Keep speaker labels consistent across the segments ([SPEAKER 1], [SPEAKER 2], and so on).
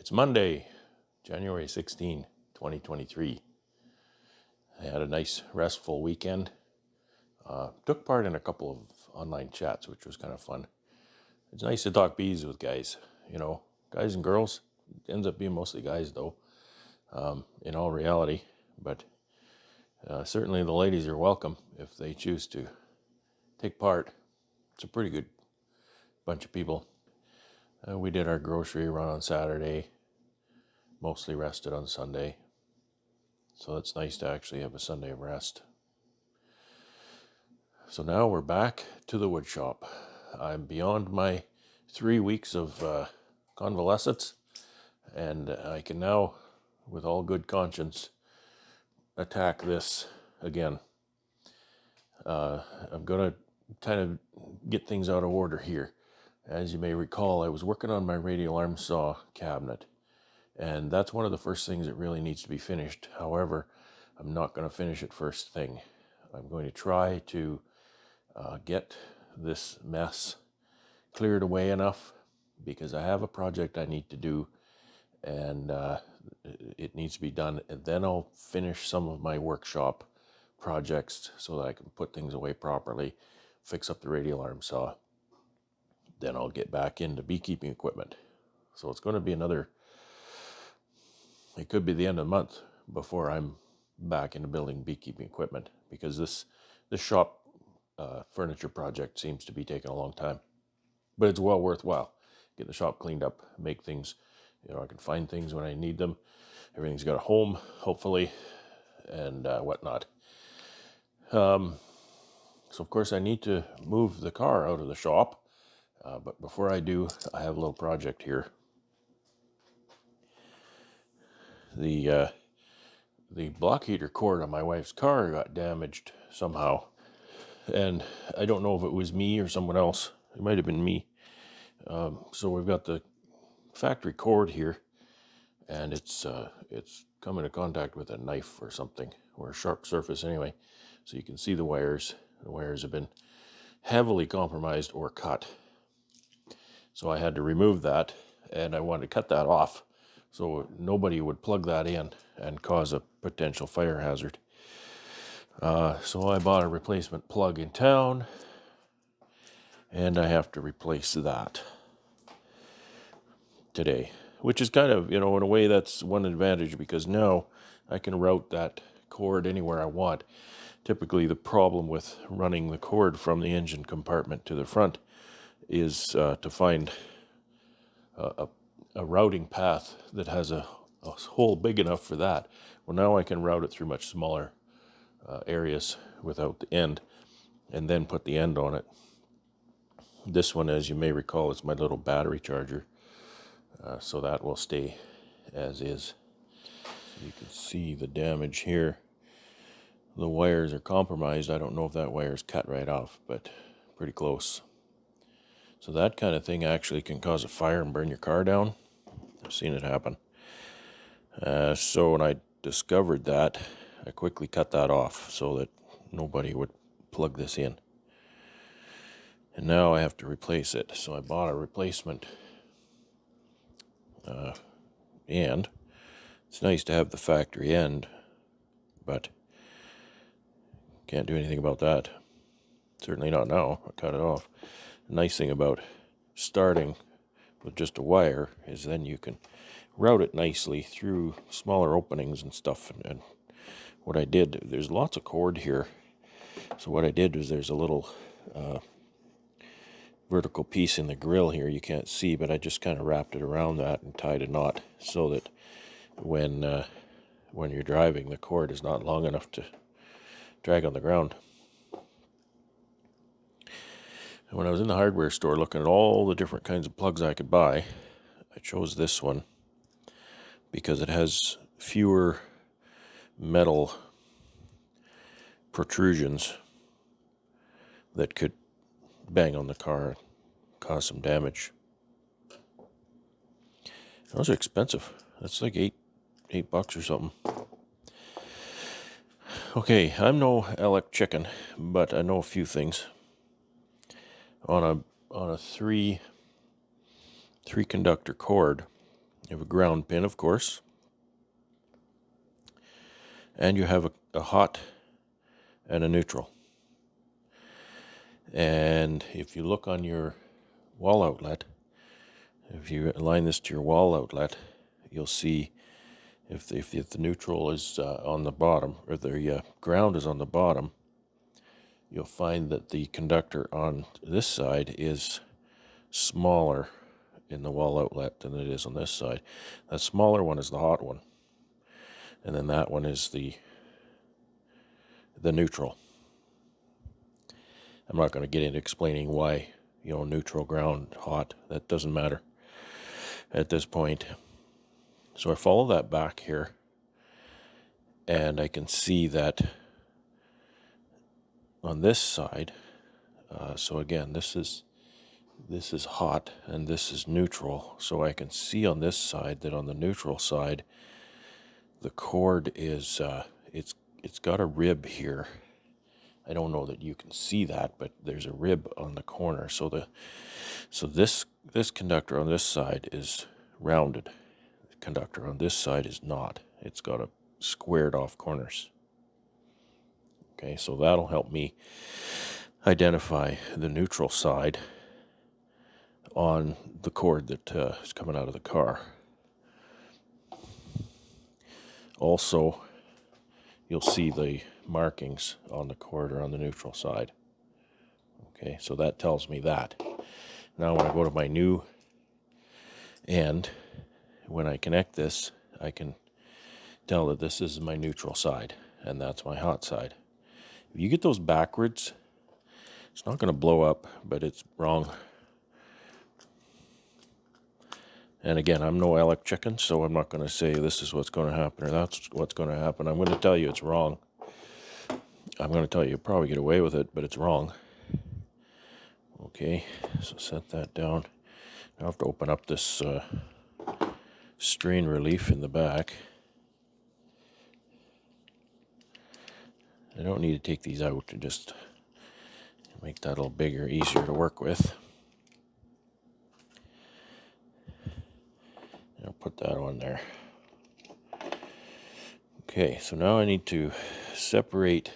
[SPEAKER 1] It's Monday, January 16, 2023. I had a nice restful weekend. Took part in a couple of online chats, which was kind of fun. It's nice to talk bees with guys, guys and girls. It ends up being mostly guys though, in all reality. But certainly the ladies are welcome if they choose to take part. It's a pretty good bunch of people. We did our grocery run on Saturday, mostly rested on Sunday. So it's nice to actually have a Sunday of rest. So now we're back to the wood shop. I'm beyond my 3 weeks of convalescence, and I can now, with all good conscience, attack this again. I'm going to kind of get things out of order here. As you may recall, I was working on my radial arm saw cabinet, and that's one of the first things that really needs to be finished. However, I'm not going to finish it first thing. I'm going to try to get this mess cleared away enough, because I have a project I need to do, and it needs to be done, and then I'll finish some of my workshop projects so that I can put things away properly, fix up the radial arm saw. Then I'll get back into beekeeping equipment. So it's going to be it could be the end of the month before I'm back into building beekeeping equipment, because this shop furniture project seems to be taking a long time. But it's well worthwhile. Get the shop cleaned up, make things, I can find things when I need them. Everything's got a home, hopefully, and whatnot. So of course I need to move the car out of the shop. But before I do, I have a little project here. The block heater cord on my wife's car got damaged somehow. And I don't know if it was me or someone else. It might have been me. So we've got the factory cord here, and it's come into contact with a knife or something, or a sharp surface anyway. So you can see the wires. The wires have been heavily compromised or cut. So I had to remove that, and I wanted to cut that off so nobody would plug that in and cause a potential fire hazard. So I bought a replacement plug in town, and I have to replace that today, which is kind of, in a way, that's one advantage, because now I can route that cord anywhere I want. Typically, the problem with running the cord from the engine compartment to the front is to find a routing path that has a hole big enough for that. Well, now I can route it through much smaller areas without the end, and then put the end on it. This one, as you may recall, is my little battery charger, so that will stay as is. You can see the damage here. The wires are compromised. I don't know if that wire is cut right off, but pretty close. So that kind of thing actually can cause a fire and burn your car down. I've seen it happen. So when I discovered that, I quickly cut that off so that nobody would plug this in. And now I have to replace it. So I bought a replacement. And it's nice to have the factory end, but can't do anything about that. Certainly not now. I cut it off. The nice thing about starting with just a wire is then you can route it nicely through smaller openings and stuff. And what I did, there's lots of cord here. So what I did was, there's a little vertical piece in the grill here you can't see, but I just kind of wrapped it around that and tied a knot so that when you're driving, the cord is not long enough to drag on the ground. And when I was in the hardware store looking at all the different kinds of plugs I could buy, I chose this one because it has fewer metal protrusions that could bang on the car and cause some damage. Those are expensive. That's like $8 or something. Okay, I'm no elec chicken, but I know a few things. On a three conductor cord, You have a ground pin, of course, and you have a hot and a neutral. And if you look on your wall outlet, if you align this to your wall outlet, you'll see if the neutral is on the bottom, or the ground is on the bottom, you'll find that the conductor on this side is smaller in the wall outlet than it is on this side. That smaller one is the hot one, and then that one is the neutral. I'm not going to get into explaining why, neutral, ground, hot. That doesn't matter at this point. So I follow that back here, and I can see that on this side, so again, this is hot and this is neutral. So I can see on this side that on the neutral side, the cord is it's got a rib here. I don't know that you can see that, but there's a rib on the corner. So this conductor on this side is rounded. The conductor on this side is not. It's got a squared off corners. Okay, so that'll help me identify the neutral side on the cord that is coming out of the car. Also, you'll see the markings on the cord or on the neutral side. Okay, so that tells me that. Now when I go to my new end, when I connect this, I can tell that this is my neutral side and that's my hot side. If you get those backwards, it's not going to blow up, but it's wrong. And again, I'm no elec chicken, so I'm not going to say this is what's going to happen or that's what's going to happen. I'm going to tell you it's wrong. I'm going to tell you you'll probably get away with it, but it's wrong. Okay, so set that down. I have to open up this strain relief in the back. I don't need to take these out to just make that a little bigger, easier to work with. I'll put that on there. Okay, so now I need to separate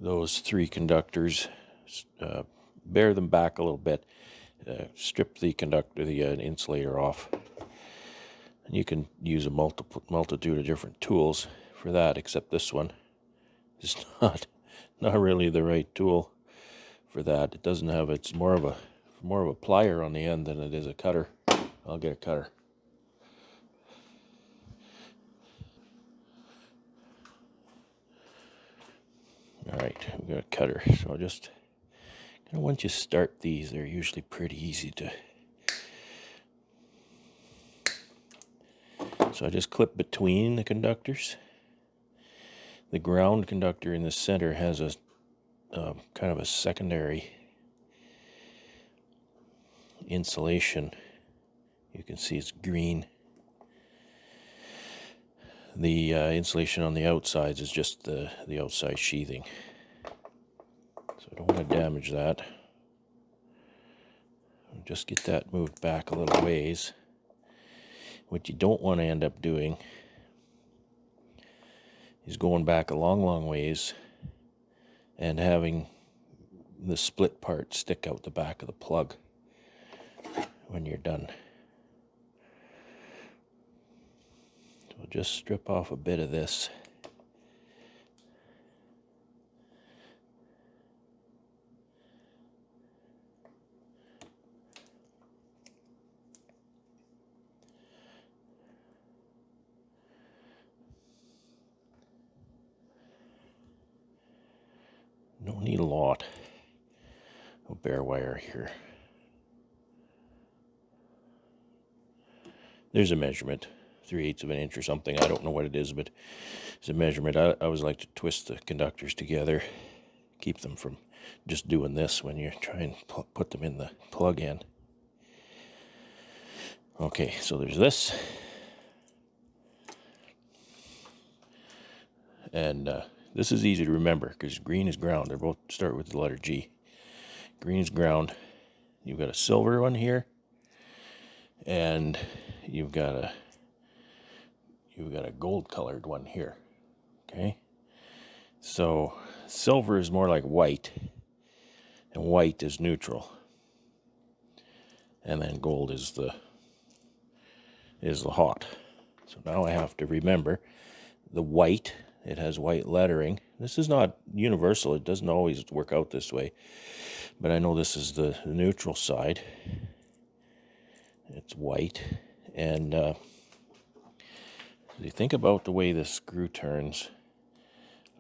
[SPEAKER 1] those three conductors, bear them back a little bit, strip the insulator off. And you can use a multitude of different tools for that, except this one is not really the right tool for that. It doesn't have, it's more of a plier on the end than it is a cutter. I'll get a cutter. All right, we've got a cutter. So just kind of once you start these, they're usually pretty easy to. So I just clip between the conductors. The ground conductor in the center has a kind of a secondary insulation. You can see it's green. The insulation on the outsides is just the outside sheathing. So I don't want to damage that. Just get that moved back a little ways. What you don't want to end up doing is going back a long ways and having the split part stick out the back of the plug when you're done. So just strip off a bit of this. Don't need a lot of bare wire here. There's a measurement, 3/8 of an inch or something. I don't know what it is, but it's a measurement. I always like to twist the conductors together, keep them from just doing this when you're trying to put them in the plug in. Okay, so there's this. And this is easy to remember because green is ground. They both start with the letter G. Green is ground. You've got a silver one here. And you've got a gold colored one here. Okay, so silver is more like white, and white is neutral, and then gold is the hot. So now I have to remember the white. It has white lettering. This is not universal. It doesn't always work out this way, but I know this is the neutral side. It's white, and you think about the way this screw turns.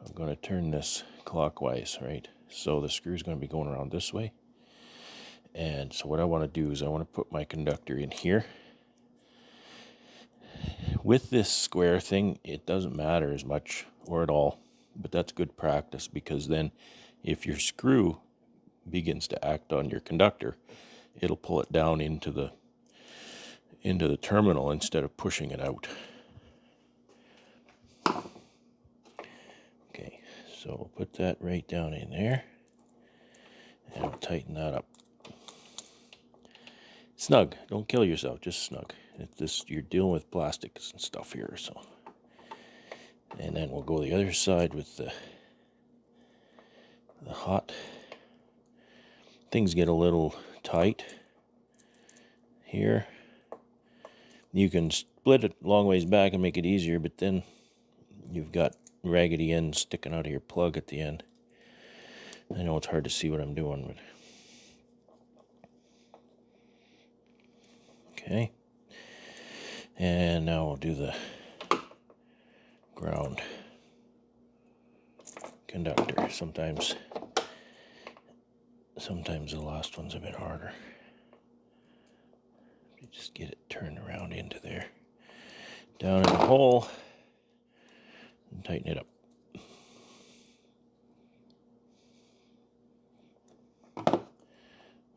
[SPEAKER 1] I'm going to turn this clockwise, right? So the screw is going to be going around this way. And so what I want to do is I want to put my conductor in here. With this square thing, it doesn't matter as much or at all, but that's good practice, because then if your screw begins to act on your conductor, it'll pull it down into the terminal instead of pushing it out. Okay, so we'll put that right down in there, and I'll tighten that up. Snug, don't kill yourself, just snug. You're dealing with plastics and stuff here, so. And then we'll go the other side with the hot. Things get a little tight here. You can split it a long ways back and make it easier, but then you've got raggedy ends sticking out of your plug at the end. I know it's hard to see what I'm doing, but okay. And now we'll do the ground conductor. Sometimes the last one's a bit harder. You just get it turned around into there, down in the hole, and tighten it up.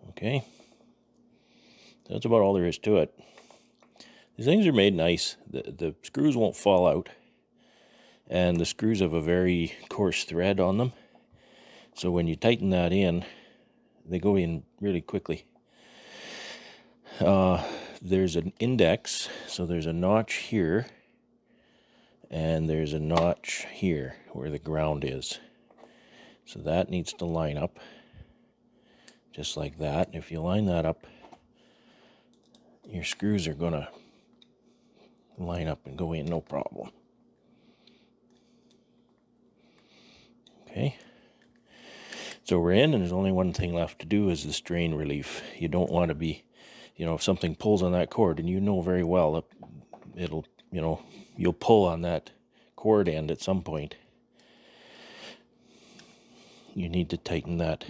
[SPEAKER 1] Okay, that's about all there is to it. These things are made nice. The screws won't fall out, and the screws have a very coarse thread on them, so when you tighten that in, they go in really quickly. There's an index, so there's a notch here, and there's a notch here where the ground is. So that needs to line up, just like that. If you line that up, your screws are gonna line up and go in no problem. Okay, so we're in, and there's only one thing left to do, is the strain relief. You don't want to be, if something pulls on that cord, and you know very well that it'll, you'll pull on that cord end at some point. You need to tighten that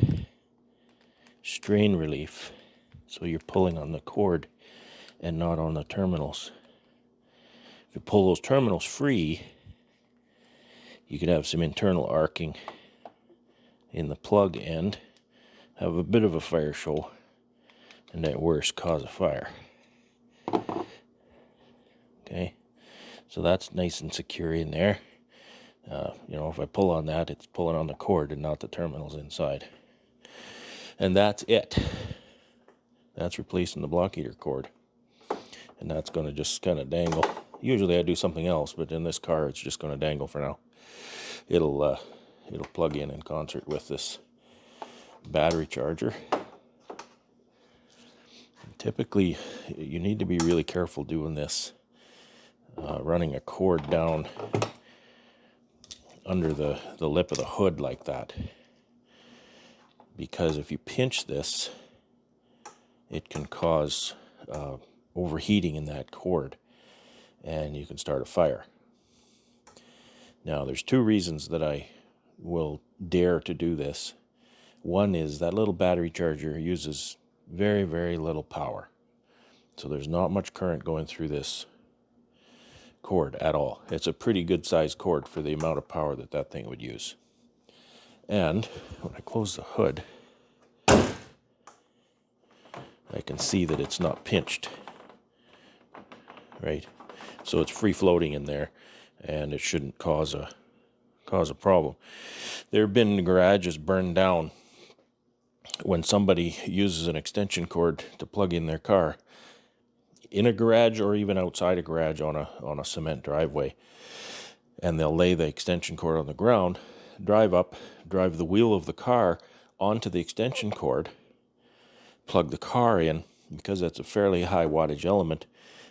[SPEAKER 1] strain relief so you're pulling on the cord and not on the terminals. If you pull those terminals free, you could have some internal arcing in the plug end, have a bit of a fire show, and at worst cause a fire. Okay, so that's nice and secure in there. If I pull on that, it's pulling on the cord and not the terminals inside. And that's it. That's replacing the block heater cord. And that's going to just kind of dangle. Usually I do something else, but in this car it's just going to dangle for now. It'll plug in concert with this battery charger. Typically, you need to be really careful doing this, running a cord down under the lip of the hood like that, because if you pinch this, it can cause overheating in that cord, and you can start a fire. Now, there's two reasons that I will dare to do this. One is that little battery charger uses very, very little power. So there's not much current going through this cord at all. It's a pretty good sized cord for the amount of power that thing would use. And when I close the hood, I can see that it's not pinched, right? So it's free floating in there, and it shouldn't cause a problem. There have been garages burned down when somebody uses an extension cord to plug in their car. in a garage or even outside a garage on a cement driveway. And they'll lay the extension cord on the ground, drive the wheel of the car onto the extension cord, plug the car in. Because that's a fairly high wattage element,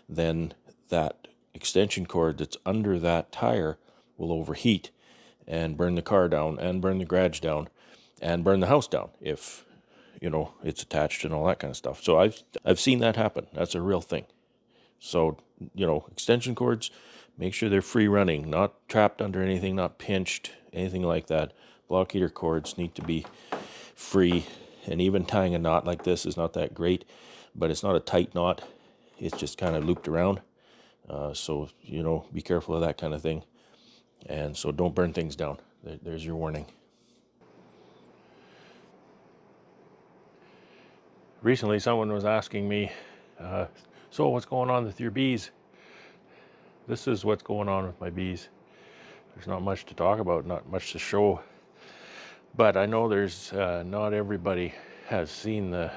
[SPEAKER 1] then that extension cord that's under that tire will overheat and burn the car down and burn the garage down and burn the house down if, you know, it's attached and all that kind of stuff. So I've seen that happen. That's a real thing. So, you know, extension cords, make sure they're free running, not trapped under anything, not pinched, anything like that. Block heater cords need to be free, and even tying a knot like this is not that great, but it's not a tight knot. It's just kind of looped around. So, you know, be careful of that kind of thing. And so don't burn things down. There's your warning. Recently, someone was asking me, so what's going on with your bees? This is what's going on with my bees. There's not much to talk about, not much to show. But I know there's not everybody has seen the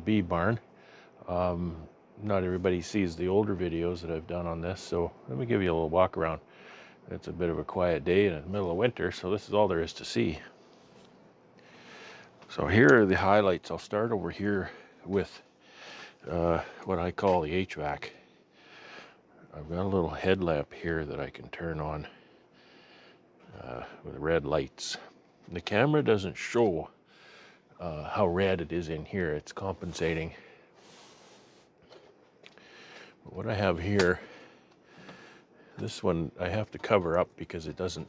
[SPEAKER 1] bee barn. Not everybody sees the older videos that I've done on this, so let me give you a little walk around. It's a bit of a quiet day in the middle of winter, so this is all there is to see. So here are the highlights. I'll start over here with what I call the HVAC. I've got a little headlamp here that I can turn on with red lights. The camera doesn't show how red it is in here. It's compensating. But what I have here, this one I have to cover up because it doesn't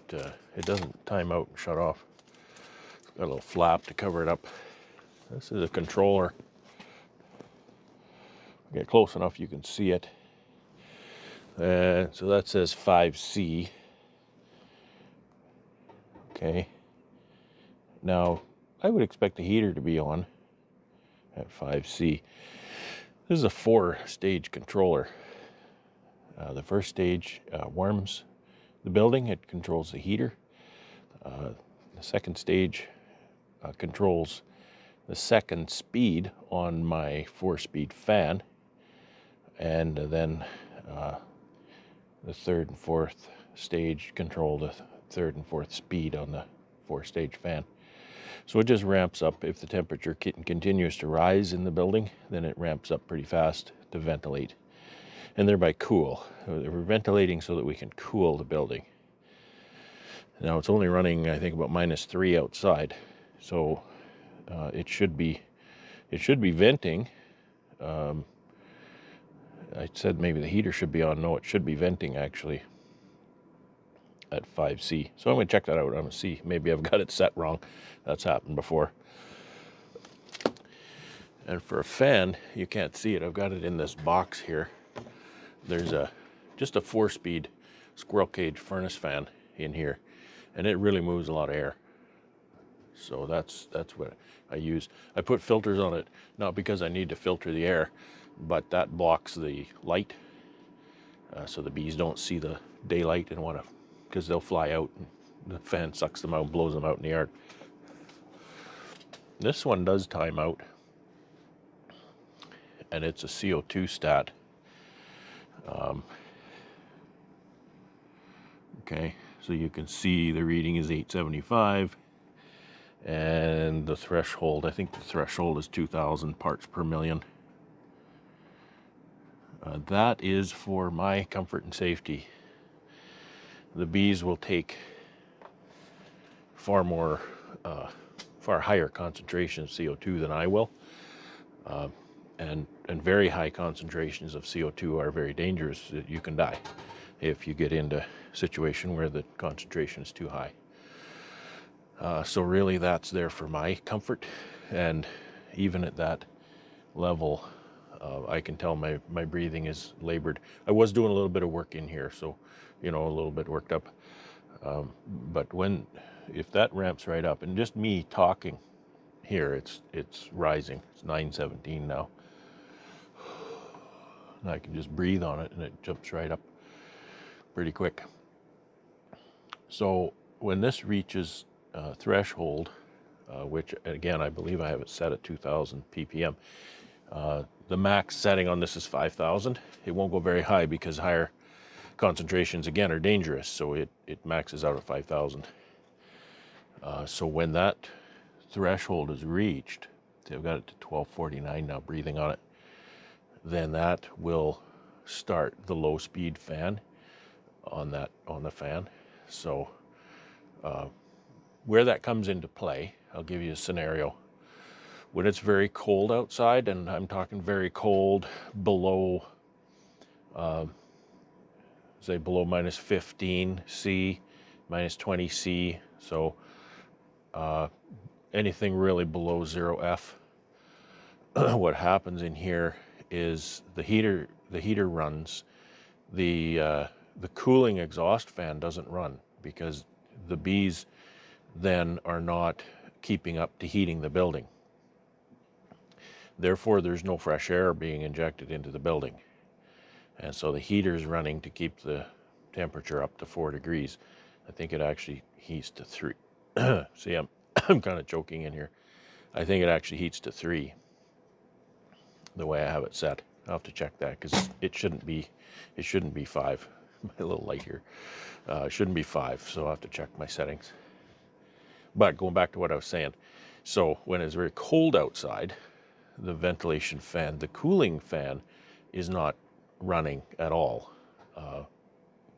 [SPEAKER 1] time out and shut off. It's got a little flap to cover it up. This is a controller. Get close enough you can see it. So that says 5C. Okay. Now, I would expect the heater to be on at 5C. This is a 4-stage controller. The first stage warms the building. It controls the heater. The second stage controls the second speed on my 4-speed fan. And then the third and fourth stage control the third and fourth speed on the 4-stage fan. So it just ramps up. If the temperature continues to rise in the building, then it ramps up pretty fast to ventilate and thereby cool. We're ventilating so that we can cool the building. Now it's only running, I think, about -3 outside, so it should be venting. I said maybe the heater should be on. No, it should be venting actually at 5C. So I'm going to check that out. I'm going to see. Maybe I've got it set wrong. That's happened before. And for a fan, you can't see it. I've got it in this box here. There's just a 4-speed squirrel cage furnace fan in here, and it really moves a lot of air. So that's what I use. I put filters on it, not because I need to filter the air, but that blocks the light, so the bees don't see the daylight and want to, because they'll fly out and the fan sucks them out and blows them out in the yard. This one does time out, and it's a CO2 stat. Okay, so you can see the reading is 875, and the threshold, I think the threshold is 2,000 parts per million. That is for my comfort and safety. The bees will take far higher concentration of CO2 than I will. And very high concentrations of CO2 are very dangerous. You can die if you get into a situation where the concentration is too high. So really that's there for my comfort, and even at that level, I can tell my breathing is labored. I was doing a little bit of work in here, so, you know, a little bit worked up. But if that ramps right up, and just me talking here, it's rising. It's 917 now. And I can just breathe on it and it jumps right up pretty quick. So when this reaches threshold, which again I believe I have it set at 2,000 ppm, The max setting on this is 5,000. It won't go very high because higher concentrations again are dangerous, so it maxes out at 5,000. So when that threshold is reached, see, I've got it to 1249 now, breathing on it, then that will start the low speed fan on the fan. So where that comes into play, I'll give you a scenario. When it's very cold outside, and I'm talking very cold, below say below minus 15 C, minus 20 C, so anything really below 0 F, what happens in here is the heater runs, the cooling exhaust fan doesn't run because the bees then are not keeping up to heating the building. Therefore, there's no fresh air being injected into the building. And so the heater is running to keep the temperature up to 4 degrees. I think it actually heats to 3. See, I'm kind of choking in here. I think it actually heats to 3, the way I have it set. I'll have to check that because it shouldn't be 5. My little light here. It shouldn't be 5, so I'll have to check my settings. But going back to what I was saying, so when it's very cold outside, the ventilation fan, the cooling fan, is not running at all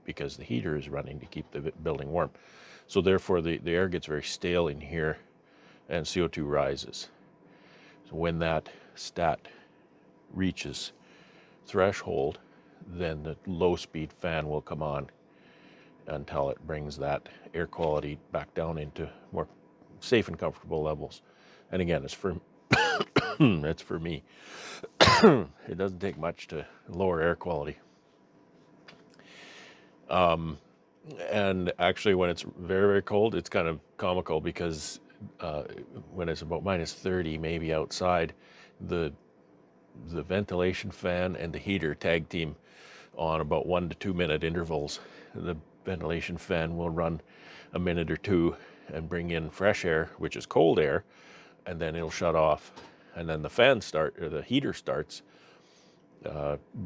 [SPEAKER 1] because the heater is running to keep the building warm. So therefore the air gets very stale in here and CO2 rises. So when that stat reaches threshold, then the low speed fan will come on until it brings that air quality back down into more safe and comfortable levels. And again, it's for it's for me. It doesn't take much to lower air quality. And actually, when it's very, very cold, it's kind of comical because when it's about minus 30, maybe outside, the ventilation fan and the heater tag team on about 1 to 2 minute intervals. The ventilation fan will run a minute or two and bring in fresh air, which is cold air, and then it'll shut off. And then the heater starts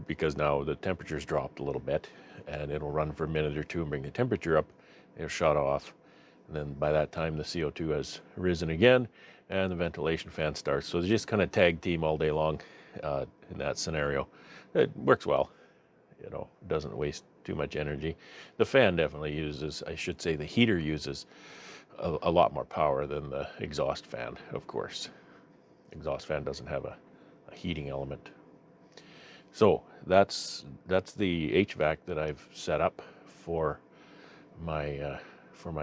[SPEAKER 1] because now the temperature's dropped a little bit, and it'll run for a minute or two and bring the temperature up. It'll shut off, and then by that time the CO2 has risen again, and the ventilation fan starts. So they just kind of tag team all day long in that scenario. It works well, you know, it doesn't waste too much energy. The fan definitely uses, I should say, the heater uses a lot more power than the exhaust fan, of course. Exhaust fan doesn't have a heating element. So that's the HVAC that I've set up for my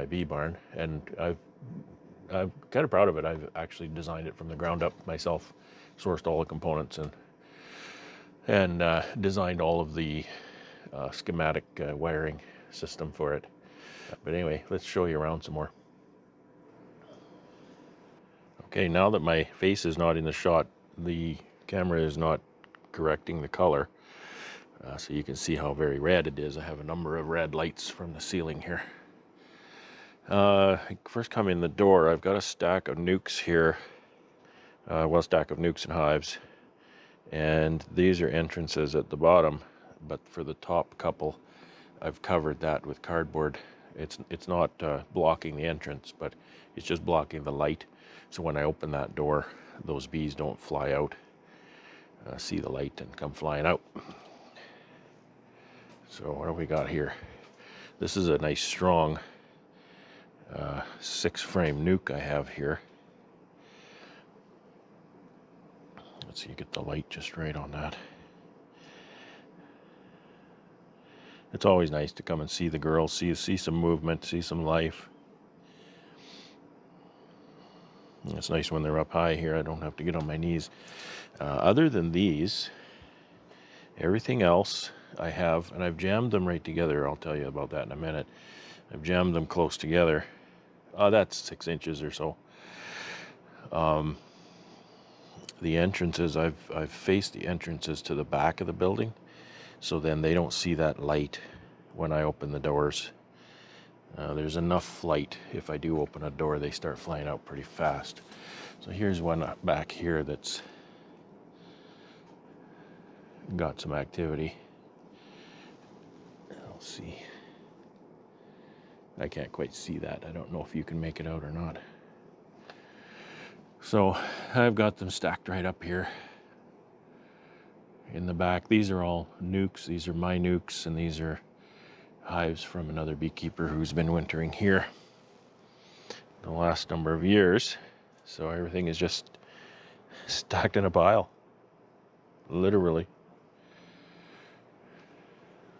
[SPEAKER 1] bee barn, and I'm kind of proud of it. I've actually designed it from the ground up myself, sourced all the components and designed all of the schematic wiring system for it. But anyway, let's show you around some more. Okay, now that my face is not in the shot, the camera is not correcting the color, so you can see how very red it is. I have a number of red lights from the ceiling here. First come in the door, I've got a stack of nukes here, well, a stack of nukes and hives, and these are entrances at the bottom, but for the top couple I've covered that with cardboard. It's not blocking the entrance, but it's just blocking the light. So when I open that door, those bees don't fly out, see the light and come flying out. So what do we got here? This is a nice strong 6-frame nuke I have here. Let's see, get the light just right on that. It's always nice to come and see the girls, see some movement, see some life. It's nice when they're up high here. I don't have to get on my knees. Other than these, everything else I have, and I've jammed them right together. I'll tell you about that in a minute. I've jammed them close together. That's 6 inches or so. The entrances, I've faced the entrances to the back of the building, so then they don't see that light when I open the doors. There's enough light. If I do open a door, they start flying out pretty fast. So here's one back here that's got some activity. I'll see. I can't quite see that. I don't know if you can make it out or not. So I've got them stacked right up here in the back. These are all nukes. These are my nukes, and these are hives from another beekeeper who's been wintering here the last number of years. So everything is just stacked in a pile, literally.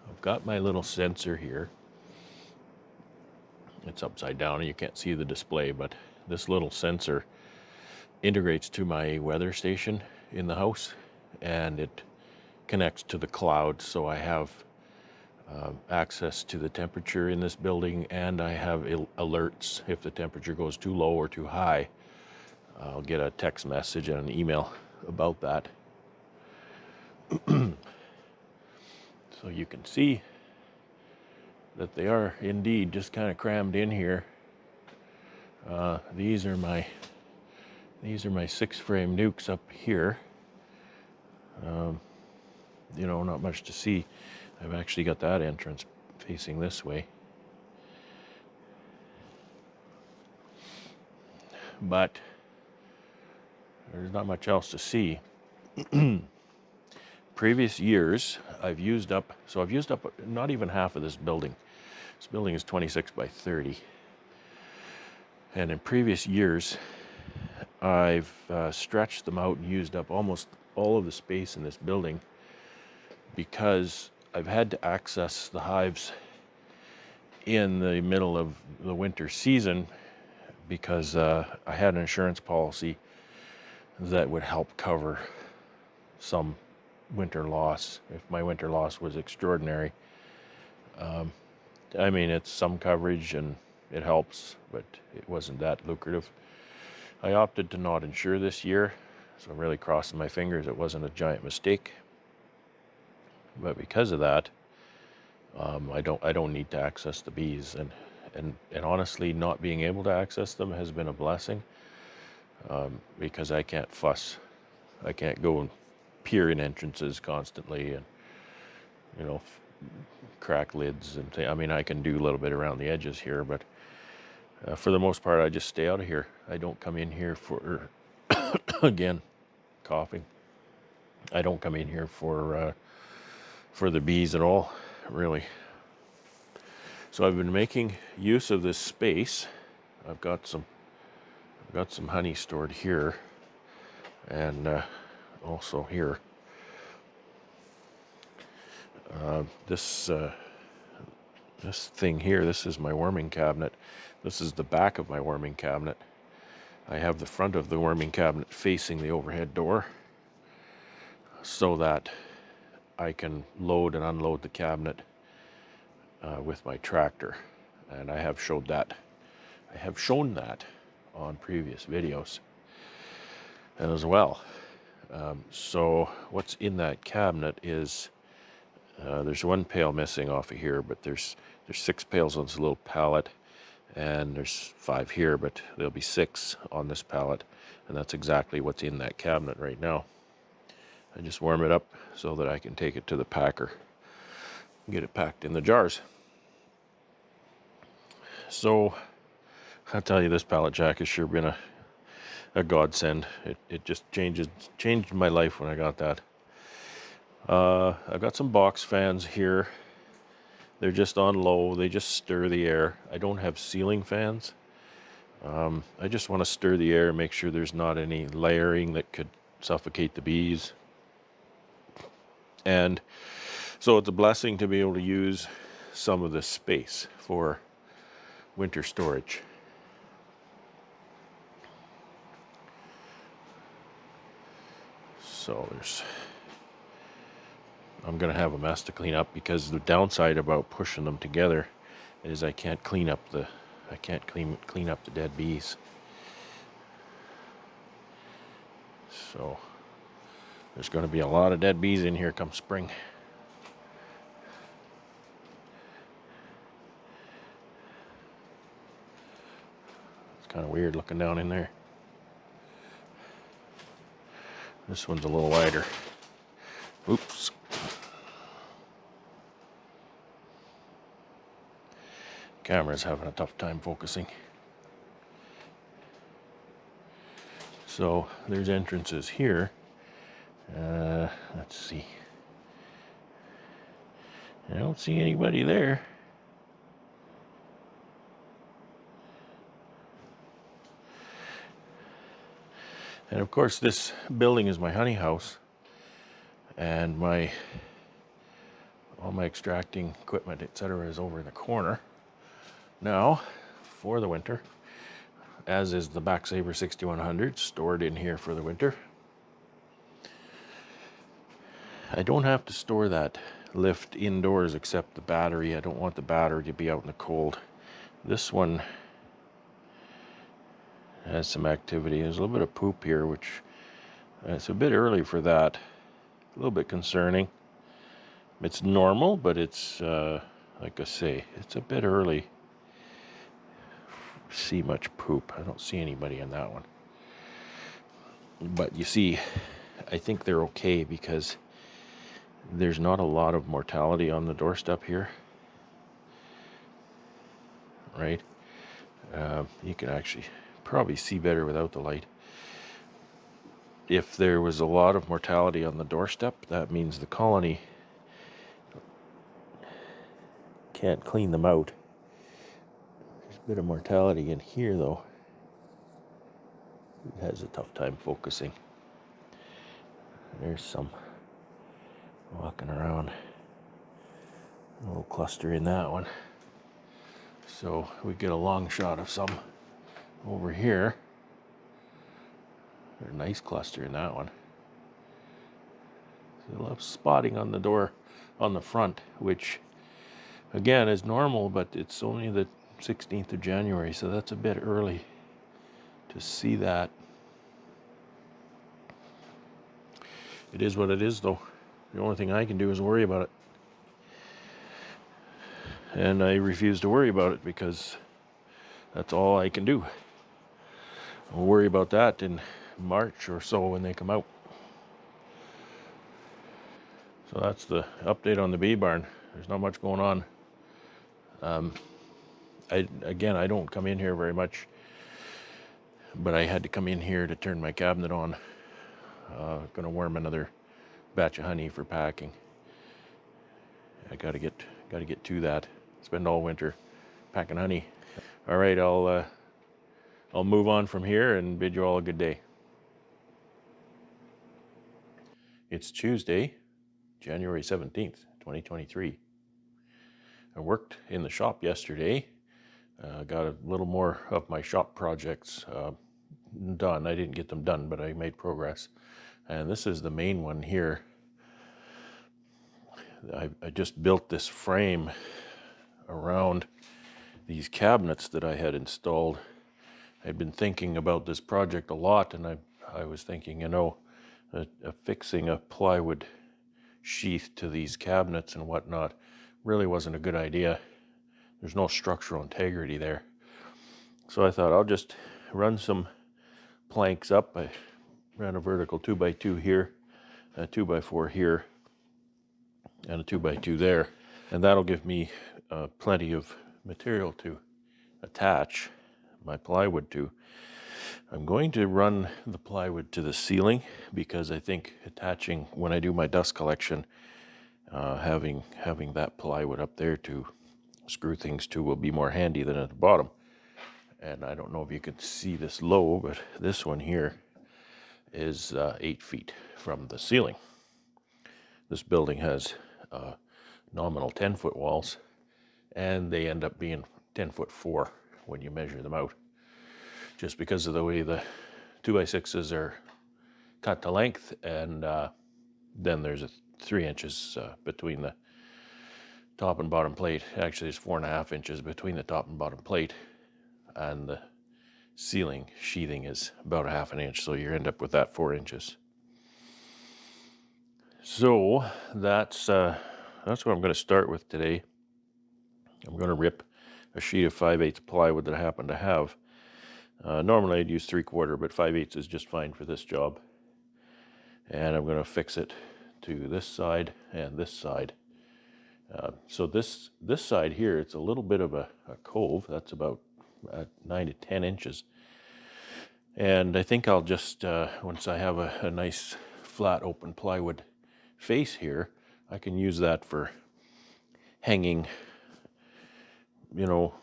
[SPEAKER 1] I've got my little sensor here. It's upside down and you can't see the display, but this little sensor integrates to my weather station in the house, and it connects to the cloud, so I have access to the temperature in this building, and I have alerts if the temperature goes too low or too high. I'll get a text message and an email about that. So you can see that they are indeed just kind of crammed in here. These are my 6-frame nukes up here. You know, not much to see. I've actually got that entrance facing this way. But there's not much else to see. Previous years, I've used up not even half of this building. This building is 26 by 30. And in previous years, I've stretched them out and used up almost all of the space in this building, because I've had to access the hives in the middle of the winter season, because I had an insurance policy that would help cover some winter loss if my winter loss was extraordinary. I mean, it's some coverage and it helps, but it wasn't that lucrative. I opted to not insure this year, so I'm really crossing my fingers it wasn't a giant mistake. But because of that, I don't need to access the bees, and honestly, not being able to access them has been a blessing, because I can't fuss. I can't go and peer in entrances constantly, and you know, crack lids and I mean, I can do a little bit around the edges here, but for the most part, I just stay out of here. I don't come in here for again, coughing. I don't come in here for the bees at all, really. So I've been making use of this space. I've got some honey stored here, and also here. This thing here, this is my warming cabinet. This is the back of my warming cabinet. I have the front of the warming cabinet facing the overhead door, so that I can load and unload the cabinet with my tractor, and I have shown that on previous videos as well. So what's in that cabinet is there's one pail missing off of here, but there's 6 pails on this little pallet, and there's 5 here, but there'll be 6 on this pallet, and that's exactly what's in that cabinet right now. I just warm it up so that I can take it to the packer and get it packed in the jars. So I'll tell you, this pallet jack has sure been a godsend. It just changed my life when I got that. I've got some box fans here. They're just on low. They just stir the air. I don't have ceiling fans. I just want to stir the air and make sure there's not any layering that could suffocate the bees. And so it's a blessing to be able to use some of this space for winter storage. So I'm going to have a mess to clean up, because the downside about pushing them together is I can't clean up the dead bees. So there's going to be a lot of dead bees in here come spring. It's kind of weird looking down in there. This one's a little wider. Oops. Camera's having a tough time focusing. So there's entrances here. Let's see. I don't see anybody there. And of course this building is my honey house, and all my extracting equipment, etc., is over in the corner now for the winter, as is the Backsaber 6100 stored in here for the winter. I don't have to store that lift indoors except the battery. I don't want the battery to be out in the cold. This one has some activity. There's a little bit of poop here, which it's a bit early for that. A little bit concerning. It's normal, but it's like I say, it's a bit early. See much poop. I don't see anybody in that one. But you see, I think they're okay because there's not a lot of mortality on the doorstep here, right? You can actually probably see better without the light. If there was a lot of mortality on the doorstep, that means the colony can't clean them out. There's a bit of mortality in here, though. It has a tough time focusing. There's some walking around. A little cluster in that one. So we get a long shot of some over here. There's a nice cluster in that one. So I love spotting on the door on the front, which again is normal, but it's only the 16th of January, so that's a bit early to see that. It is what it is, though. The only thing I can do is worry about it. And I refuse to worry about it because that's all I can do. I'll worry about that in March or so when they come out. So that's the update on the bee barn. There's not much going on. I don't come in here very much, but I had to come in here to turn my cabinet on. Gonna worm another batch of honey for packing. I gotta get to that. Spend all winter packing honey. All right, I'll move on from here and bid you all a good day. It's Tuesday, January 17th, 2023. I worked in the shop yesterday. Got a little more of my shop projects done. I didn't get them done, but I made progress. And this is the main one here. I just built this frame around these cabinets that I had installed. I'd been thinking about this project a lot, and I was thinking, you know, affixing a plywood sheath to these cabinets and whatnot really wasn't a good idea. There's no structural integrity there. So I thought I'll just run some planks up. I ran a vertical 2x2 here, a 2x4 here, and a 2x2 there. And that'll give me plenty of material to attach my plywood to. I'm going to run the plywood to the ceiling because I think attaching, when I do my dust collection, having that plywood up there to screw things to will be more handy than at the bottom. And I don't know if you can see this low, but this one here is 8 feet from the ceiling. This building has nominal 10-foot walls, and they end up being 10'4" when you measure them out, just because of the way the 2x6s are cut to length, and then there's 3 inches between the top and bottom plate. Actually, it's 4.5 inches between the top and bottom plate, and the ceiling sheathing is about 1/2 inch, so you end up with that 4 inches. So that's what I'm going to start with today. I'm going to rip a sheet of 5/8 plywood that I happen to have. Normally I'd use 3/4, but 5/8 is just fine for this job. And I'm going to fix it to this side and this side. So this side here, it's a little bit of a cove. That's about 9 to 10 inches. And I think I'll just, once I have a nice flat open plywood face here, I can use that for hanging, you know,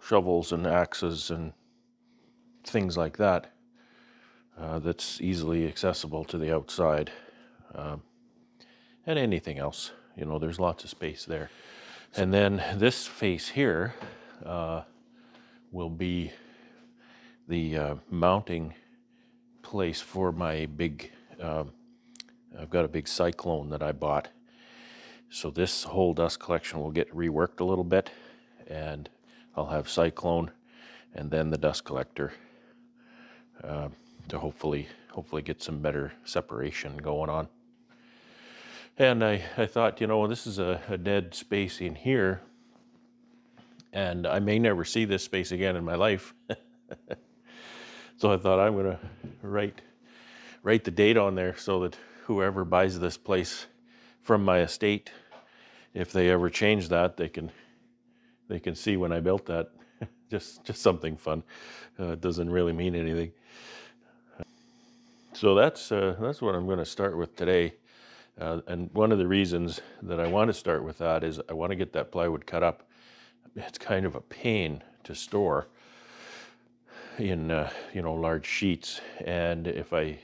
[SPEAKER 1] shovels and axes and things like that. That's easily accessible to the outside. And anything else, you know, there's lots of space there. And then this face here will be the mounting place for my big, I've got a big cyclone that I bought. So this whole dust collection will get reworked a little bit, and I'll have cyclone and then the dust collector to hopefully get some better separation going on. And I thought, you know, this is a dead space in here, and I may never see this space again in my life. So I thought I'm going to write the date on there so that whoever buys this place from my estate, if they ever change that, they can see when I built that. just something fun. It doesn't really mean anything. So that's what I'm going to start with today. And one of the reasons that I want to start with that is I want to get that plywood cut up. It's kind of a pain to store in you know, large sheets, and if I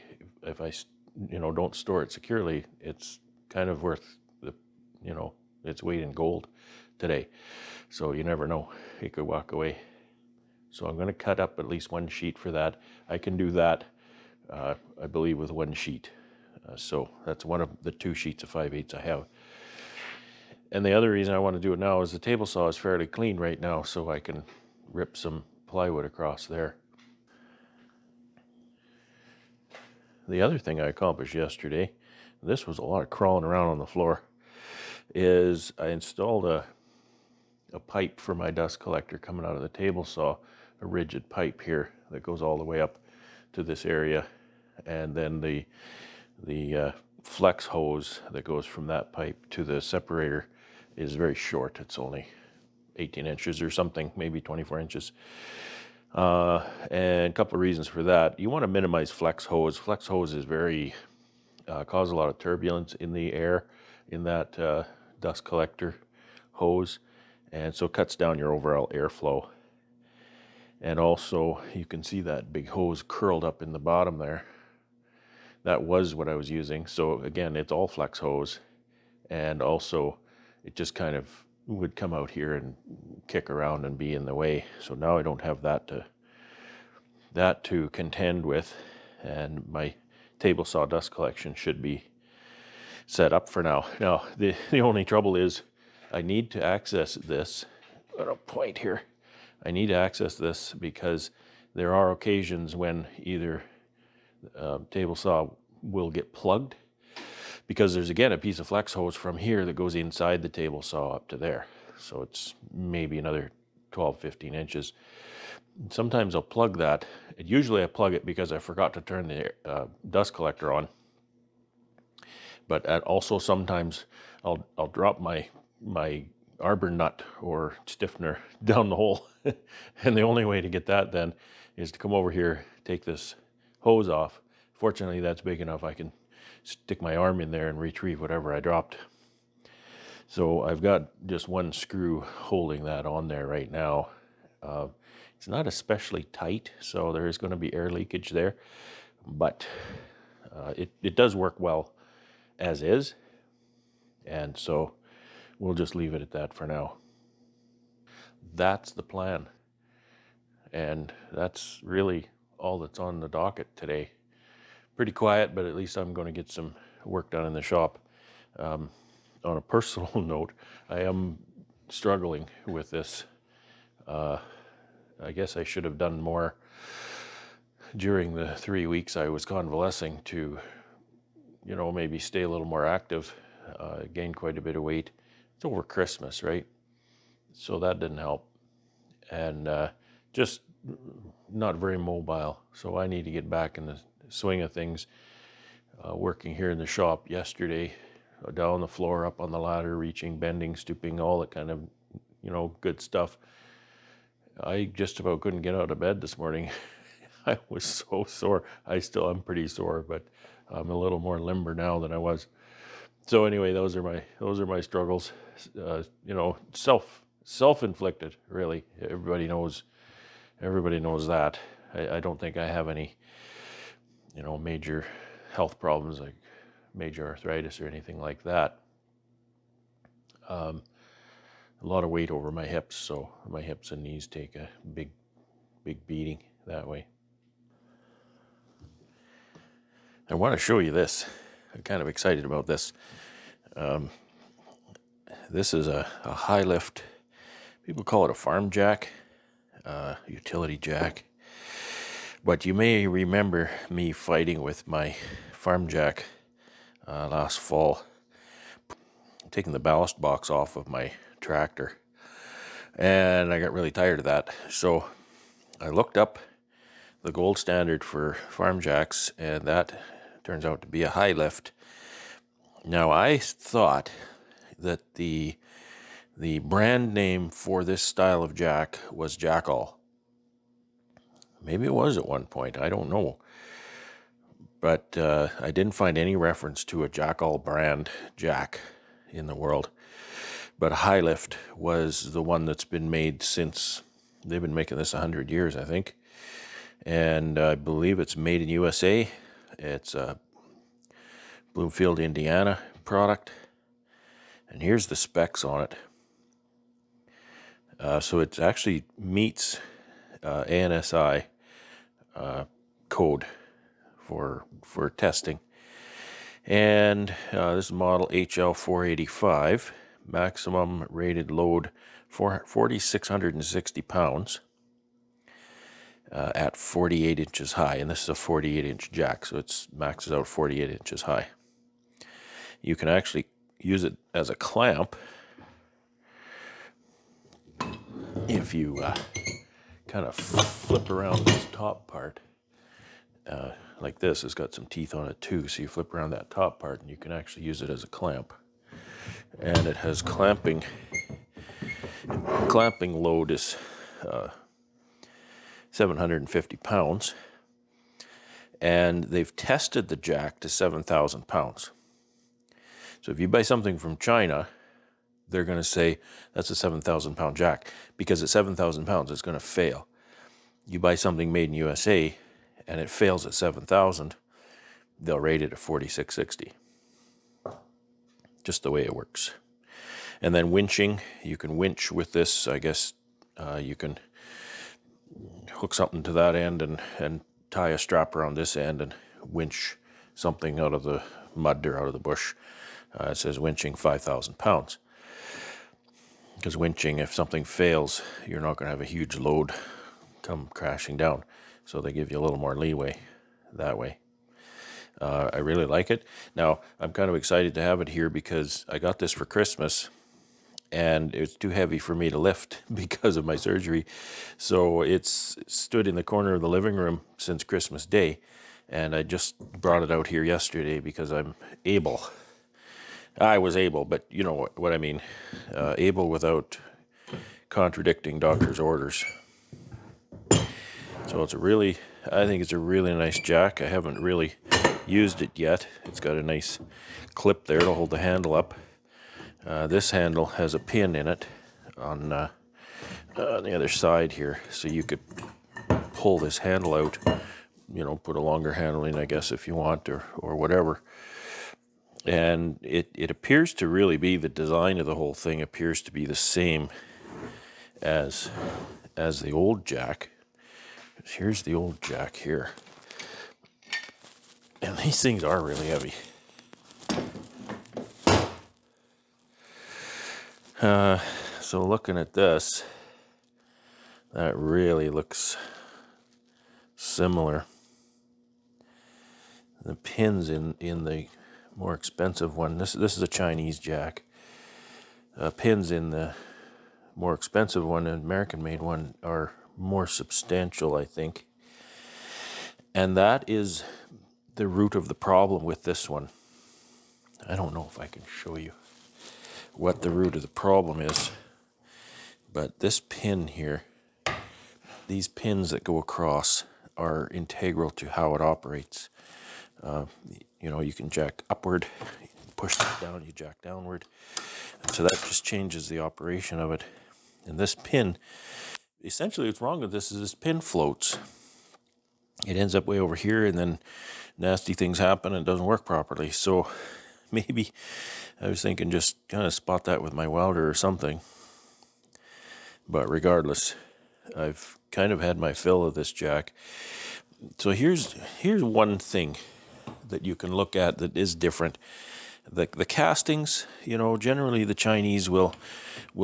[SPEAKER 1] you know, don't store it securely, it's kind of worth the, you know, its weight in gold today. So you never know, it could walk away. So I'm going to cut up at least one sheet for that. I can do that, I believe, with one sheet. So that's one of the 2 sheets of 5/8 I have. And the other reason I want to do it now is the table saw is fairly clean right now, so I can rip some plywood across there. The other thing I accomplished yesterday, this was a lot of crawling around on the floor, is I installed a pipe for my dust collector coming out of the table saw, a rigid pipe here that goes all the way up to this area, and then the flex hose that goes from that pipe to the separator is very short. It's only 18 inches or something, maybe 24 inches. And a couple of reasons for that. You want to minimize flex hose. Flex hose is very, cause a lot of turbulence in the air in that dust collector hose, and so it cuts down your overall airflow. And also you can see that big hose curled up in the bottom there. That was what I was using. So again, it's all flex hose, and also it just kind of would come out here and kick around and be in the way. So now I don't have that to contend with, and my table saw dust collection should be set up for now. Now the only trouble is I need to access this. I'm gonna point here. I need to access this because there are occasions when either table saw will get plugged, because there's again a piece of flex hose from here that goes inside the table saw up to there. So it's maybe another 12-15 inches. Sometimes I'll plug that. Usually I plug it because I forgot to turn the dust collector on. But also sometimes I'll drop my arbor nut or stiffener down the hole. And the only way to get that then is to come over here, take this hose off. Fortunately, that's big enough I can stick my arm in there and retrieve whatever I dropped. So I've got just one screw holding that on there right now. It's not especially tight, so there is going to be air leakage there, but it does work well as is, and so we'll just leave it at that for now. That's the plan, and that's really all that's on the docket today. Pretty quiet, but at least I'm going to get some work done in the shop. On a personal note, I am struggling with this. I guess I should have done more during the 3 weeks I was convalescing to, you know, maybe stay a little more active. Gained quite a bit of weight. It's over Christmas, right? So that didn't help. And just not very mobile. So I need to get back in the swing of things. working here in the shop yesterday, down the floor, up on the ladder, reaching, bending, stooping, all that kind of, good stuff. I just about couldn't get out of bed this morning. I was so sore. I'm pretty sore, but I'm a little more limber now than I was. So anyway, those are my struggles. Self-inflicted, really. Everybody knows that. I don't think I have any, major health problems like major arthritis or anything like that. A lot of weight over my hips, so my hips and knees take a big beating that way. I want to show you this. I'm kind of excited about this. This is a high lift. People call it a farm jack, utility jack. But you may remember me fighting with my farm jack last fall, taking the ballast box off of my tractor. And I got really tired of that. So I looked up the gold standard for farm jacks, and that turns out to be a high lift. Now, I thought that the brand name for this style of jack was Jackall. Maybe it was at one point, I don't know. But I didn't find any reference to a Jackall brand jack in the world. But high lift was the one that's been made since, they've been making this 100 years, I think. And I believe it's made in USA. It's a Bloomfield, Indiana product. And here's the specs on it. So it actually meets ANSI code for testing. And this is model HL485, maximum rated load 4,660 pounds at 48 inches high. And this is a 48-inch jack, so it maxes out 48 inches high. You can actually use it as a clamp if you kind of flip around this top part. Like this, it's got some teeth on it too, so you flip around that top part and you can actually use it as a clamp. And it has clamping load is 750 pounds, and they've tested the jack to 7,000 pounds. So if you buy something from China, they're going to say that's a 7,000 pound jack, because at 7,000 pounds it's going to fail. You buy something made in USA and it fails at 7,000, they'll rate it at 4,660. Just the way it works. And then winching, you can winch with this. I guess you can hook something to that end and tie a strap around this end and winch something out of the mud or out of the bush. It says winching 5,000 pounds. Because winching, if something fails, you're not going to have a huge load come crashing down. So they give you a little more leeway that way. I really like it. Now, I'm kind of excited to have it here because I got this for Christmas and it's too heavy for me to lift because of my surgery. So it's stood in the corner of the living room since Christmas Day. And I just brought it out here yesterday because I'm able. I was able, but you know what I mean. Able without contradicting doctor's orders. So I think it's a really nice jack. I haven't really used it yet. It's got a nice clip there to hold the handle up. This handle has a pin in it on the other side here, so you could pull this handle out, put a longer handle in, I guess, if you want, or whatever. And it appears to really be, the design of the whole thing appears to be the same as the old jack. Here's the old jack here. And these things are really heavy. So looking at this, that really looks similar. The pins in the more expensive one, this is a Chinese jack. Pins in the more expensive one, an American-made one, are more substantial, I think. And that is the root of the problem with this one. I don't know if I can show you what the root of the problem is, but this pin here, these pins that go across are integral to how it operates. You know, you can jack upward, push that down, you jack downward. And so that just changes the operation of it. And this pin, essentially what's wrong with this is this pin floats. It ends up way over here, and then nasty things happen and it doesn't work properly. So maybe I was thinking just kind of spot that with my welder or something. But regardless, I've kind of had my fill of this jack. So here's one thing that you can look at that is different. The castings, you know, generally the Chinese will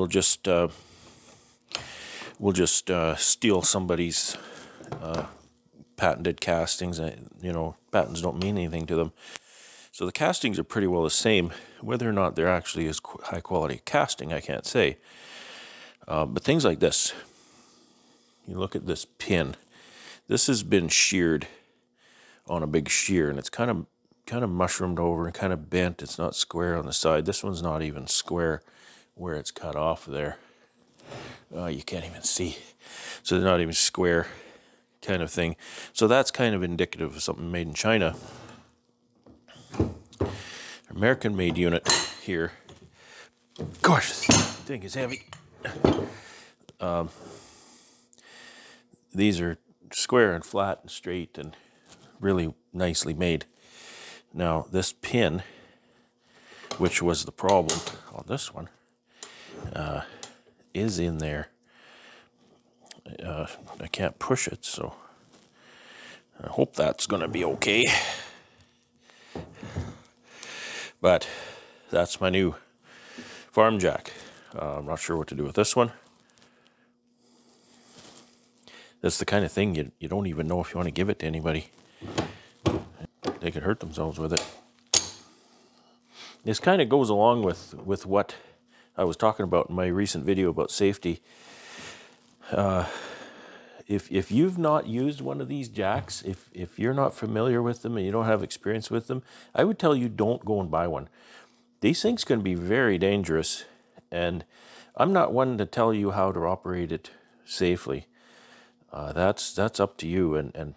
[SPEAKER 1] just steal somebody's patented castings. You know, patents don't mean anything to them. So the castings are pretty well the same. Whether or not they're actually as high quality casting, I can't say. But things like this, you look at this pin. This has been sheared on a big shear, and it's kind of mushroomed over and kind of bent. It's not square on the side. This one's not even square where it's cut off there. You can't even see. So they're not even square kind of thing. So that's kind of indicative of something made in China. American-made unit here. Gosh, this thing is heavy. These are square and flat and straight and really nicely made. Now this pin, which was the problem on this one, is in there. I can't push it, so I hope that's going to be okay. But that's my new farm jack. I'm not sure what to do with this one. That's the kind of thing you don't even know if you want to give it to anybody. They could hurt themselves with it. This kind of goes along with what I was talking about in my recent video about safety. If you've not used one of these jacks, if you're not familiar with them and you don't have experience with them, I would tell you don't go and buy one. These things can be very dangerous, and I'm not one to tell you how to operate it safely. That's up to you, and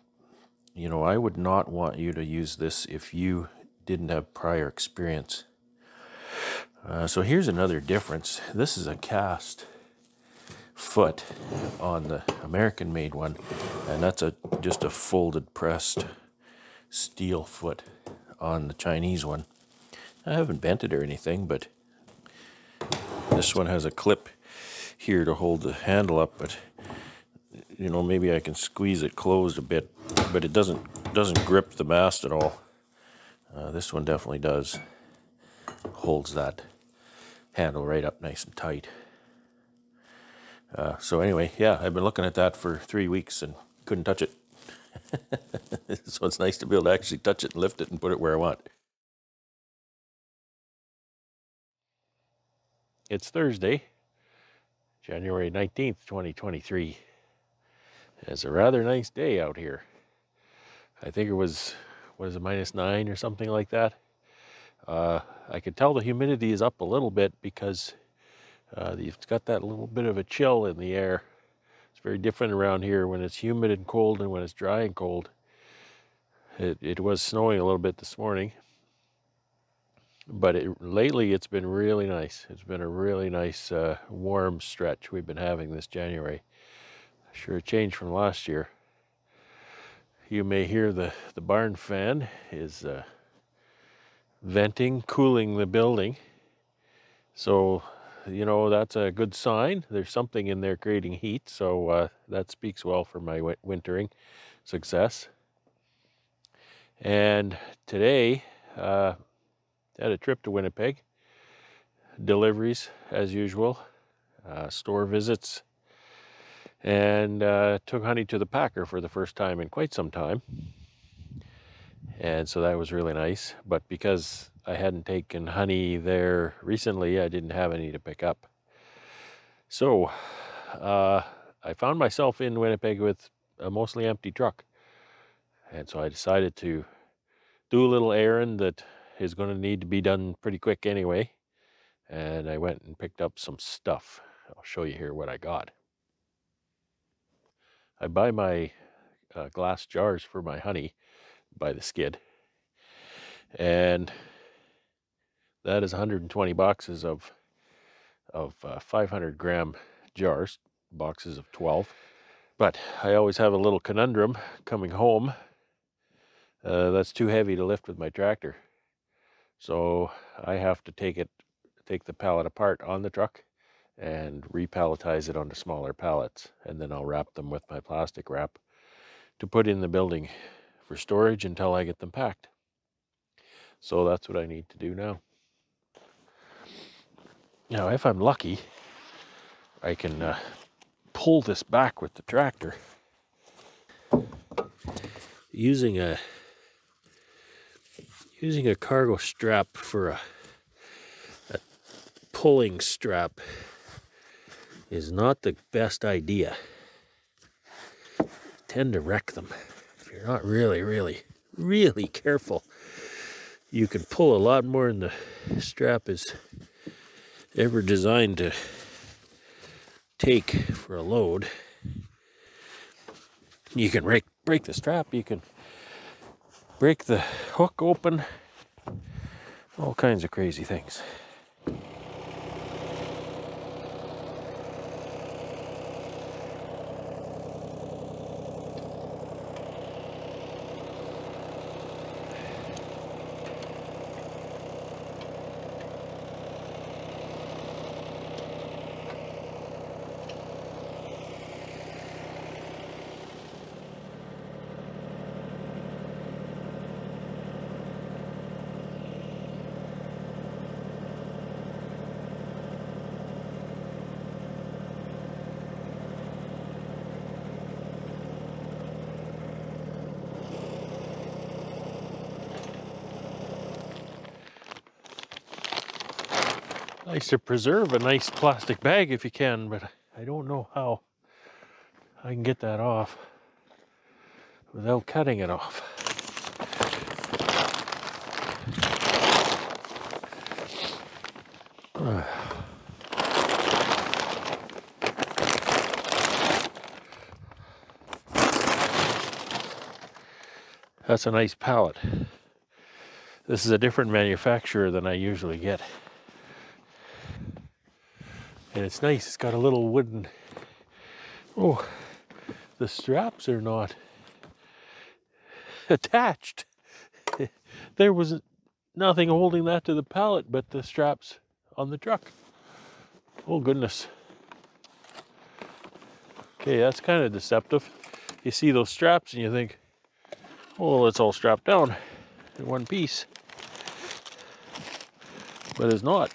[SPEAKER 1] you know, I would not want you to use this if you didn't have prior experience. So here's another difference. This is a cast foot on the American-made one, and that's just a folded pressed steel foot on the Chinese one. I haven't bent it or anything, but this one has a clip here to hold the handle up, but you know, maybe I can squeeze it closed a bit, but it doesn't grip the mast at all. This one definitely does. Holds that handle right up nice and tight. So anyway, yeah, I've been looking at that for 3 weeks and couldn't touch it. So it's nice to be able to actually touch it and lift it and put it where I want. It's Thursday, January 19th, 2023. It's a rather nice day out here. I think it was, what is it, -9 or something like that. I could tell the humidity is up a little bit because it's got that little bit of a chill in the air. It's very different around here when it's humid and cold and when it's dry and cold. It was snowing a little bit this morning, but lately it's been really nice. It's been a really nice warm stretch we've been having this January. Sure a change from last year. You may hear the barn fan is venting, cooling the building. So, you know, that's a good sign. There's something in there creating heat, so that speaks well for my wintering success. And today, had a trip to Winnipeg. Deliveries, as usual, store visits, and took Honey to the packer for the first time in quite some time. And so that was really nice. But because I hadn't taken Honey there recently, I didn't have any to pick up. So I found myself in Winnipeg with a mostly empty truck. And so I decided to do a little errand that is going to need to be done pretty quick anyway. And I went and picked up some stuff. I'll show you here what I got. I buy my glass jars for my honey by the skid. And that is 120 boxes of 500 gram jars, boxes of 12. But I always have a little conundrum coming home. That's too heavy to lift with my tractor. So I have to take the pallet apart on the truck and repalletize it onto smaller pallets. And then I'll wrap them with my plastic wrap to put in the building for storage until I get them packed. So that's what I need to do now. Now, if I'm lucky, I can pull this back with the tractor using a cargo strap for a pulling strap is not the best idea. Tend to wreck them if you're not really careful. You can pull a lot more than the strap is ever designed to take for a load. You can break the strap, you can break the hook open, all kinds of crazy things. Nice to preserve a nice plastic bag if you can, but I don't know how I can get that off without cutting it off. That's a nice pallet. This is a different manufacturer than I usually get. And it's nice, it's got a little wooden, oh, the straps are not attached. There was nothing holding that to the pallet but the straps on the truck. Oh goodness. Okay, that's kind of deceptive. You see those straps and you think, well, it's all strapped down in one piece. But it's not.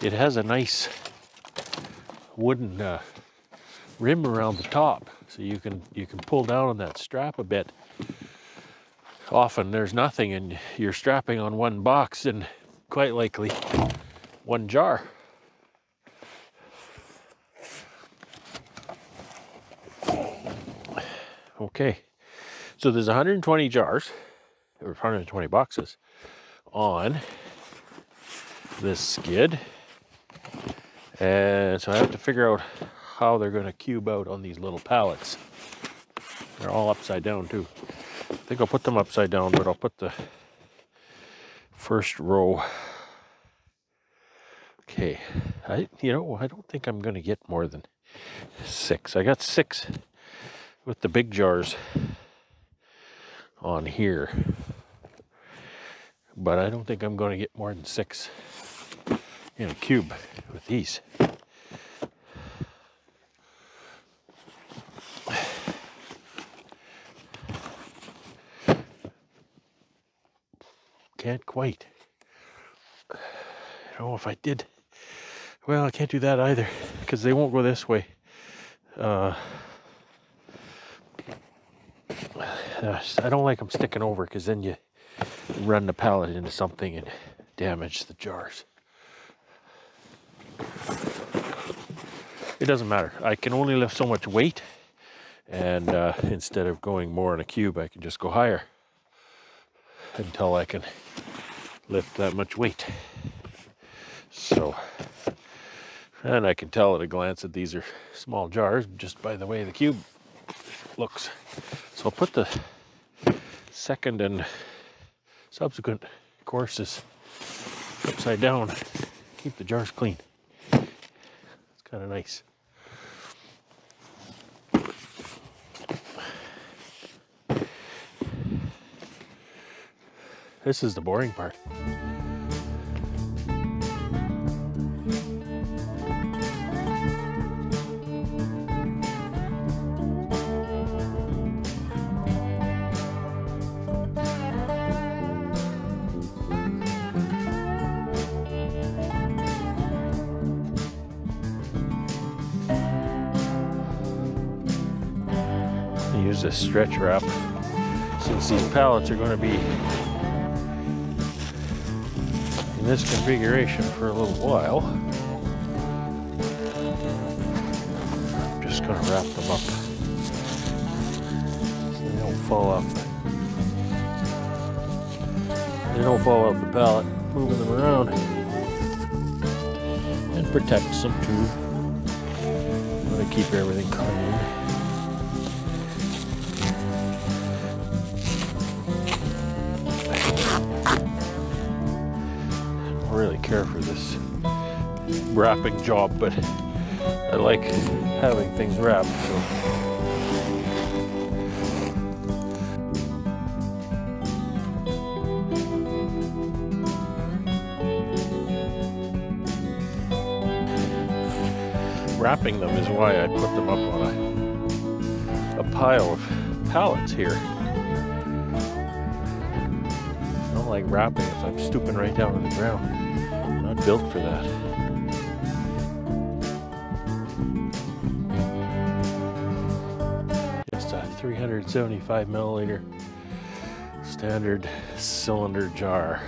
[SPEAKER 1] It has a nice wooden rim around the top, so you can pull down on that strap a bit. Often there's nothing and you're strapping on one box and quite likely one jar. Okay, so there's 120 jars, or 120 boxes on this skid. And so I have to figure out how they're going to cube out on these little pallets. They're all upside down too. I think I'll put them upside down, but I'll put the first row. Okay, I don't think I'm going to get more than 6. I got 6 with the big jars on here, but I don't think I'm going to get more than 6 in a cube with these. Can't quite. If I did, well, I can't do that either because they won't go this way. I don't like them sticking over because then you run the pallet into something and damage the jars. It doesn't matter. I can only lift so much weight, And instead of going more in a cube, I can just go higher until I can lift that much weight. So, and I can tell at a glance that these are small jars just by the way the cube looks. So I'll put the second and subsequent courses upside down, keep the jars clean. It's kind of nice. This is the boring part. Use this stretch wrap since these pallets are going to be in this configuration for a little while. I'm just going to wrap them up so they don't fall off the pallet, moving them around, and protects them too. Want to keep everything clean. Really care for this wrapping job, but I like having things wrapped, so wrapping them is why I put them up on a pile of pallets here. I don't like wrapping if I'm stooping right down to the ground. Not built for that. Just a 375 milliliter standard cylinder jar.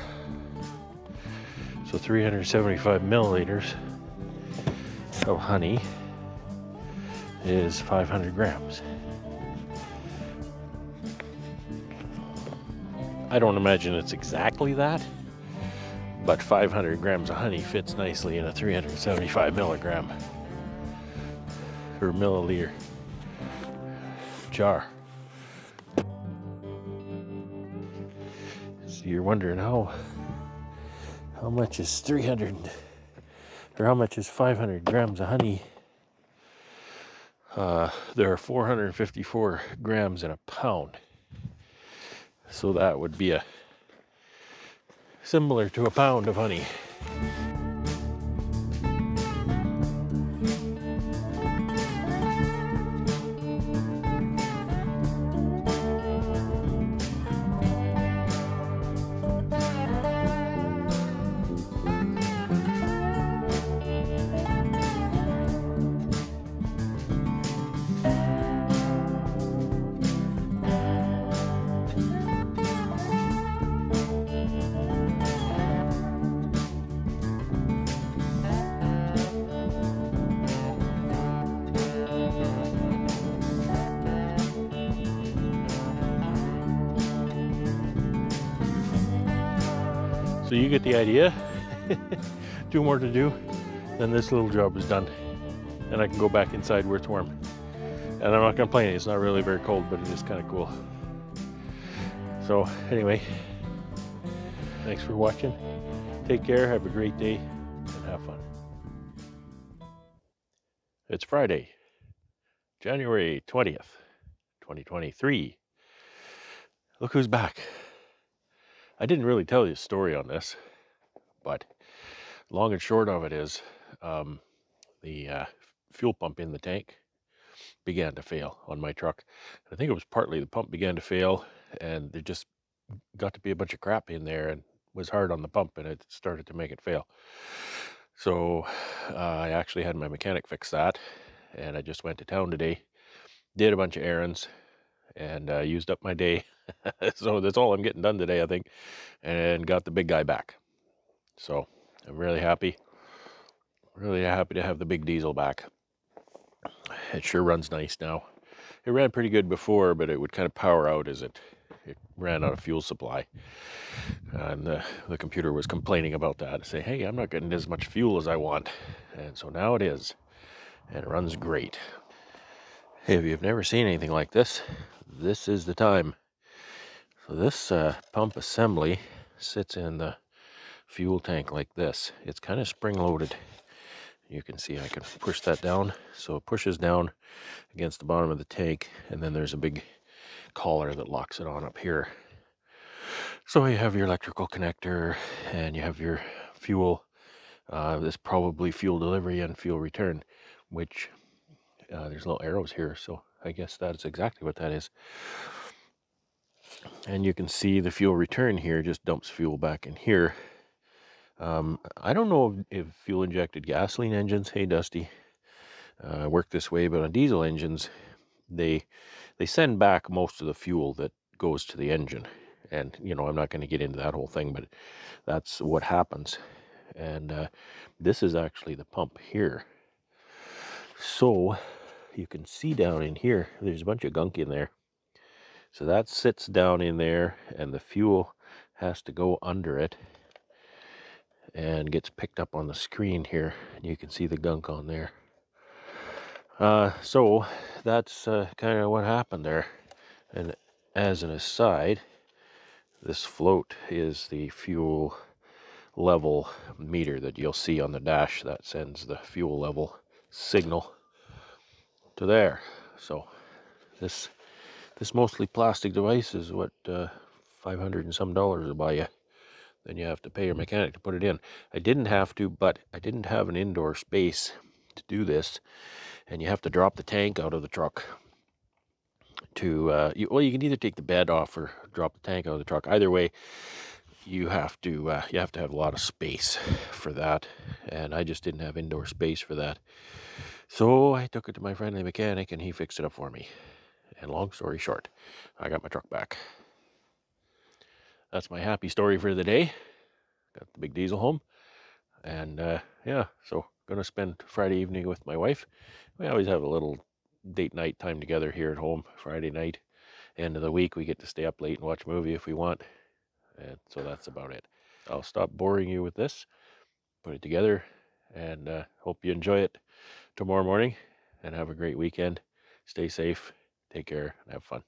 [SPEAKER 1] So 375 milliliters of honey is 500 grams. I don't imagine it's exactly that, but 500 grams of honey fits nicely in a 375 milligram or milliliter jar. So you're wondering how much is 300 or how much is 500 grams of honey? There are 454 grams in a pound. So that would be similar to a pound of honey. So you get the idea. 2 more to do, then this little job is done. And I can go back inside where it's warm. And I'm not complaining, it's not really very cold, but it is kind of cool. So anyway, thanks for watching. Take care, have a great day, and have fun. It's Friday, January 20th, 2023. Look who's back. I didn't really tell you a story on this, but long and short of it is the fuel pump in the tank began to fail on my truck. I think it was partly the pump began to fail, and there just got to be a bunch of crap in there and was hard on the pump, and it started to make it fail. So I actually had my mechanic fix that, and I just went to town today, did a bunch of errands, and used up my day. So that's all I'm getting done today, I think, and got the big guy back. So I'm really happy to have the big diesel back. It sure runs nice now. It ran pretty good before, but it would kind of power out as it ran out of fuel supply. And the computer was complaining about that. Say, hey, I'm not getting as much fuel as I want. And so now it is. And it runs great. Hey, if you've never seen anything like this, this is the time. So this pump assembly sits in the fuel tank like this. It's kind of spring-loaded. You can see I can push that down. So it pushes down against the bottom of the tank, and then there's a big collar that locks it on up here. So you have your electrical connector, and you have your fuel. This probably fuel delivery and fuel return, which there's little arrows here, so I guess that's exactly what that is. And you can see the fuel return here just dumps fuel back in here. I don't know if fuel injected gasoline engines, hey Dusty, work this way, but on diesel engines, they send back most of the fuel that goes to the engine. And, I'm not going to get into that whole thing, but that's what happens. And this is actually the pump here. So you can see down in here, there's a bunch of gunk in there. So that sits down in there, and the fuel has to go under it and gets picked up on the screen here. You can see the gunk on there. So that's kind of what happened there. And as an aside, this float is the fuel level meter that you'll see on the dash that sends the fuel level signal to there. So this mostly plastic device is what $500 and some will buy you. Then you have to pay your mechanic to put it in. I didn't have to, but I didn't have an indoor space to do this, and you have to drop the tank out of the truck to you can either take the bed off or drop the tank out of the truck. Either way, you have to have a lot of space for that, and I just didn't have indoor space for that. So I took it to my friendly mechanic, and he fixed it up for me. And long story short, I got my truck back. That's my happy story for the day. Got the big diesel home, and yeah, so gonna spend Friday evening with my wife. We always have a little date night time together here at home. Friday night, end of the week, we get to stay up late and watch a movie if we want. And so that's about it. I'll stop boring you with this, put it together, and hope you enjoy it tomorrow morning, and have a great weekend. Stay safe, take care, and have fun.